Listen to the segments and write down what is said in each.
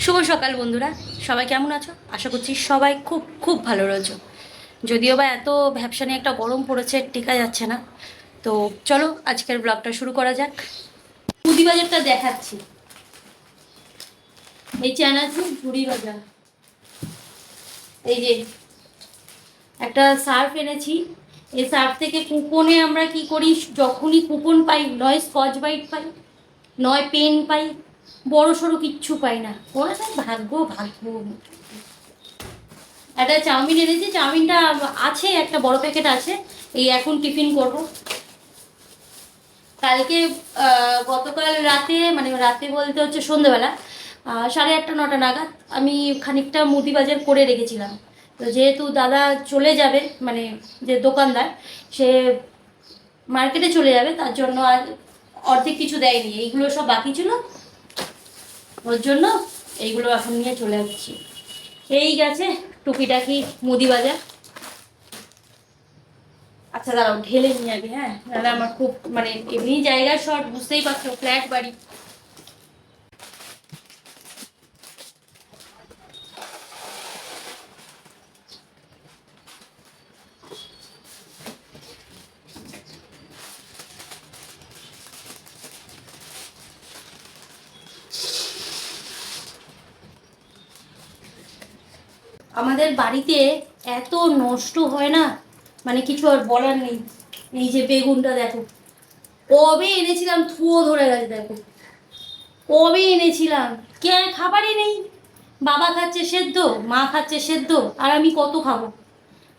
শুভ সকাল বন্ধুরা, সবাই কেমন আছো? আশা করছি সবাই খুব খুব ভালো রয়েছো। যদিও বা এত ভ্যাপসানি একটা গরম পড়েছে, টিকা যাচ্ছে না। তো চলো আজকের ব্লগটা শুরু করা যাক। মুদি বাজারটা দেখাচ্ছি। এই চানাচুর ঝুড়ি বাজার, এই যে একটা সার্ফ এনেছি। এই সার্ফ থেকে কুপনে আমরা কি করি, যখনই কুপন পাই, নয় স্কচ বাইট পাই, নয় পেন পাই, বড় সড়ো কিচ্ছু পাই না। ওরা তাই ভাগ্য ভাগ্য। একটা চাউমিন এনেছি, চাউমিনটা আছে, একটা বড় প্যাকেট আছে। এই এখন টিফিন করব। কালকে গতকাল রাতে, মানে রাতে বলতে হচ্ছে সন্ধ্যেবেলা 8:30 9টা নাগাদ আমি খানিকটা মুদি বাজার করে রেখেছিলাম। তো যেহেতু দাদা চলে যাবে, মানে যে দোকানদার, সে মার্কেটে চলে যাবে, তার জন্য আর অর্ধেক কিছু দেয়নি। এইগুলো সব বাকি ছিল, ওর জন্য এইগুলো এখন নিয়ে চলে যাচ্ছি। এই গেছে টুকিটাকি মুদি বাজার। আচ্ছা দাঁড়াও, ঢেলে নিয়ে আগে। হ্যাঁ, তাহলে আমার খুব মানে এমনি জায়গার শর্ট, বুঝতেই পারছো, ফ্ল্যাট বাড়ি। আমাদের বাড়িতে এত নষ্ট হয় না, মানে কিছু আর বলার নেই। এই যে বেগুনটা দেখো, কবে এনেছিলাম, থুয়ো ধরে গেছে দেখো। কবে এনেছিলাম, কে খাবারই নেই। বাবা খাচ্ছে সেদ্ধ, মা খাচ্ছে সেদ্ধ, আর আমি কত খাবো?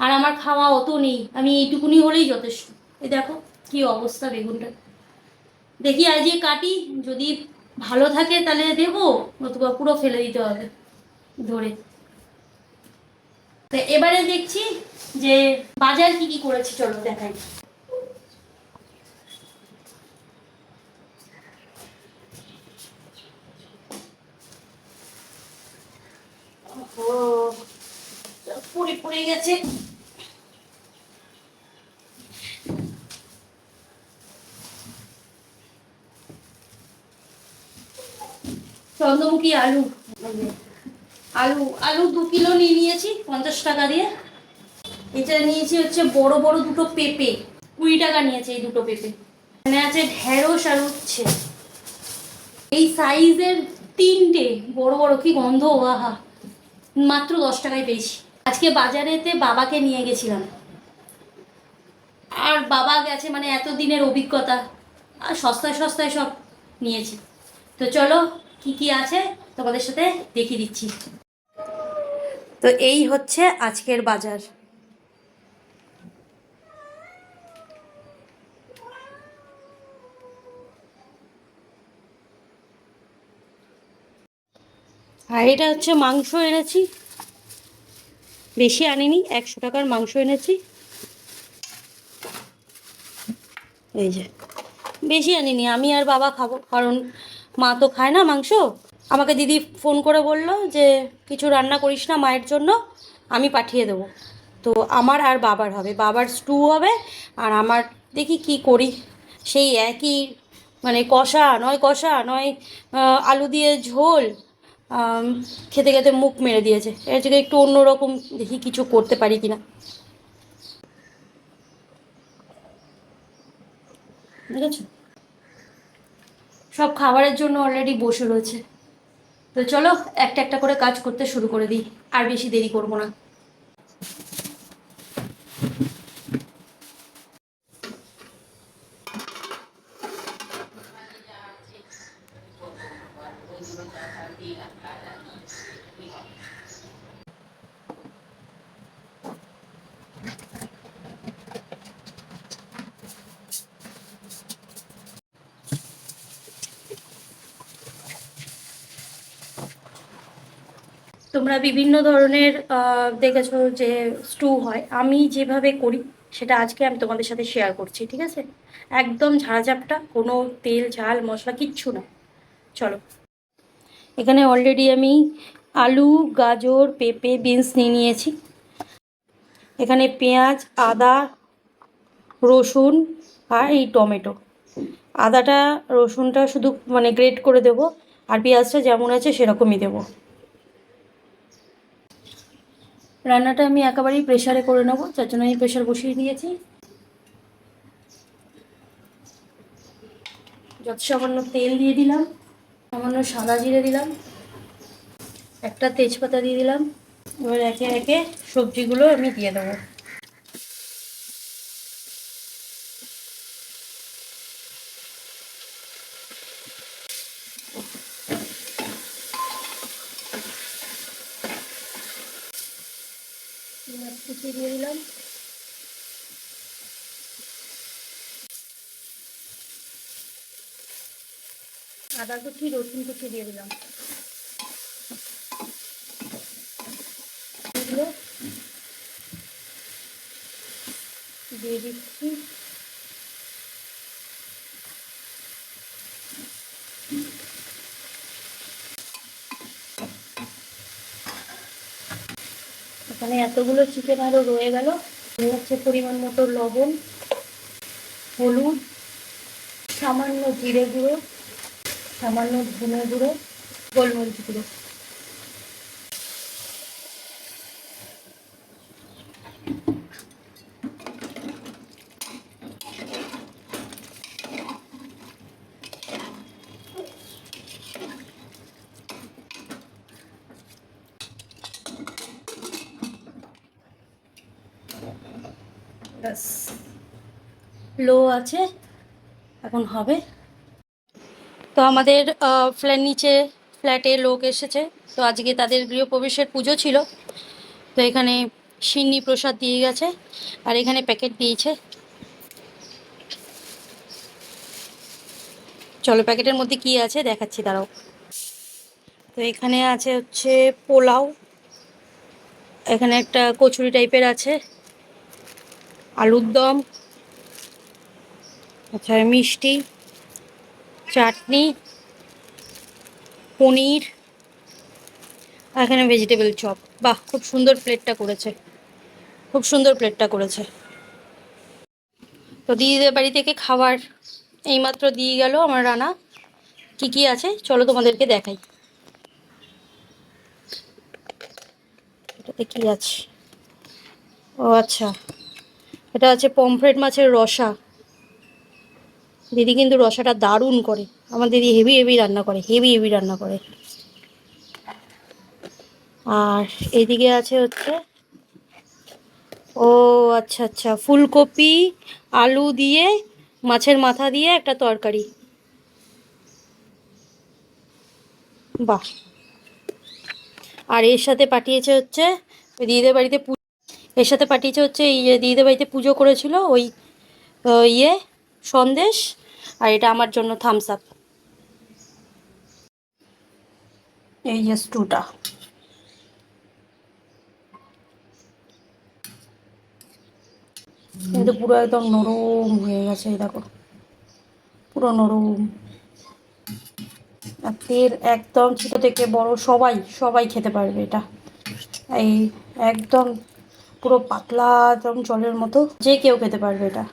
আর আমার খাওয়া অত নেই, আমি এইটুকুনি হলেই যথেষ্ট। এই দেখো কি অবস্থা বেগুনটা। দেখি আজকে কাটি, যদি ভালো থাকে তাহলে দেবো, নতুবা পুরো ফেলে দিতে হবে ধরে। তো এবারে দেখছি যে বাজার কি কি করেছি, চলো দেখাই। ও পড়ে পড়ে গেছে। চন্দ্রমুখী আলু, আলু আলু 2 কিলো নিয়ে নিয়েছি 50 টাকা দিয়ে। এটা নিয়েছি হচ্ছে বড় বড় দুটো পেঁপে, 20 টাকা নিয়েছে এই দুটো পেঁপে। এখানে আছে ঢেঁড়স আর উচ্ছে, এই সাইজের 3টে, বড় বড়, কি গন্ধ, আহা। মাত্র 10 টাকায় পেয়েছি। আজকে বাজারেতে বাবাকে নিয়ে গেছিলাম, আর বাবা গেছে মানে এতদিনের অভিজ্ঞতা, আর সস্তায় সস্তায় সব নিয়েছি। তো চলো কি কি আছে তোমাদের সাথে দেখিয়ে দিচ্ছি। তো এই হচ্ছে আজকের বাজার। আর এটা হচ্ছে মাংস এনেছি, বেশি আনিনি, 100 টাকার মাংস এনেছি। এই যে, বেশি আনিনি, আমি আর বাবা খাবো, কারণ মা তো খায় না মাংস। আমাকে দিদি ফোন করে বলল যে কিছু রান্না করিস না মায়ের জন্য, আমি পাঠিয়ে দেবো। তো আমার আর বাবার হবে, বাবার স্টু হবে, আর আমার দেখি কি করি। সেই একই, মানে কষা নয় আলু দিয়ে ঝোল। খেতে খেতে মুখ মেরে দিয়েছে। এর থেকে একটু অন্যরকম দেখি কিছু করতে পারি কিনা। বুঝেছো, সব খাবারের জন্য অলরেডি বসে রয়েছে। তো চলো একটা একটা করে কাজ করতে শুরু করে দিই, আর বেশি দেরি করবো না। তোমরা বিভিন্ন ধরনের দেখেছো যে স্টু হয়, আমি যেভাবে করি সেটা আজকে আমি তোমাদের সাথে শেয়ার করছি, ঠিক আছে? একদম ঝাড়াঝাপটা, কোনো তেল ঝাল মশলা কিচ্ছু না। চলো, এখানে অলরেডি আমি আলু, গাজর, পেঁপে, বিনস নিয়ে নিয়েছি। এখানে পেঁয়াজ, আদা, রসুন, আর এই টমেটো। আদাটা রসুনটা শুধু মানে গ্রেট করে দেবো, আর পেঁয়াজটা যেমন আছে সেরকমই দেবো। রান্নাটা আমি একেবারেই প্রেশারে করে নেবো, যার জন্য আমি প্রেশার বসিয়ে দিয়েছি। যত সামান্য তেল দিয়ে দিলাম, সামান্য সাদা জিরে দিলাম, একটা তেজপাতা দিয়ে দিলাম। এবার একে একে সবজিগুলো আমি দিয়ে দেবো। পেঁয়াজ কুচি দিয়ে দিলাম, আদা কুচি রসুন কুচি দিয়ে দিলাম, এগুলো দিয়ে দিচ্ছি। এখানে এতগুলো চিকেন আরও রয়ে গেল। হচ্ছে পরিমাণ মতো লবণ, হলুদ, সামান্য জিরে গুঁড়ো, সামান্য ধনে গুঁড়ো, গোলমরিচ গুঁড়ো। ব্যাস, লো আছে, এখন হবে। তো আমাদের ফ্ল্যাটে লোক এসেছে, তো আজকে তাদের গৃহপ্রবেশের পুজো ছিল। তো এখানে সিন্নি প্রসাদ দিয়ে গেছে, আর এখানে প্যাকেট দিয়েছে। চলো প্যাকেটের মধ্যে কি আছে দেখাচ্ছি, দাঁড়াও। তো এখানে আছে হচ্ছে পোলাও, এখানে একটা কচুরি টাইপের আছে, আলুর দম, আচ্ছা মিষ্টি, চাটনি, পনির, আর এখানে ভেজিটেবল চপ। বাহ, খুব সুন্দর প্লেটটা করেছে, খুব সুন্দর প্লেটটা করেছে। তো দিদিদের বাড়ি থেকে খাবার এইমাত্র দিয়ে গেল আমার রানা। কি কি আছে চলো তোমাদেরকে দেখাই। এটাতে কি আছে? ও আচ্ছা, এটা আছে পমফ্রেট মাছের রসা। দিদি কিন্তু রসাটা দারুণ করে, আমার দিদি হেভি হেভি রান্না করে, হেভি হেভি রান্না করে। আর এইদিকে আছে হচ্ছে, ও আচ্ছা আচ্ছা, ফুলকপি আলু দিয়ে মাছের মাথা দিয়ে একটা তরকারি। বাহ। আর এর সাথে পাঠিয়েছে হচ্ছে দিদিদের বাড়িতে, এর সাথে পাঠিয়েছে হচ্ছে এই যে দিদিদের বাড়িতে পুজো করেছিল ওই ইয়ে সন্দেশ, আর এটা আমার জন্য থামস আপ। এই যে স্টুটা, কিন্তু পুরো একদম নরম হয়ে গেছে, এই দেখো পুরো নরম। আর তেল একদম ছোটো থেকে বড় সবাই সবাই খেতে পারবে এটা। এই একদম পুরো পাতলা একদম জলের মতো, যে কেউ খেতে পারবে এটা।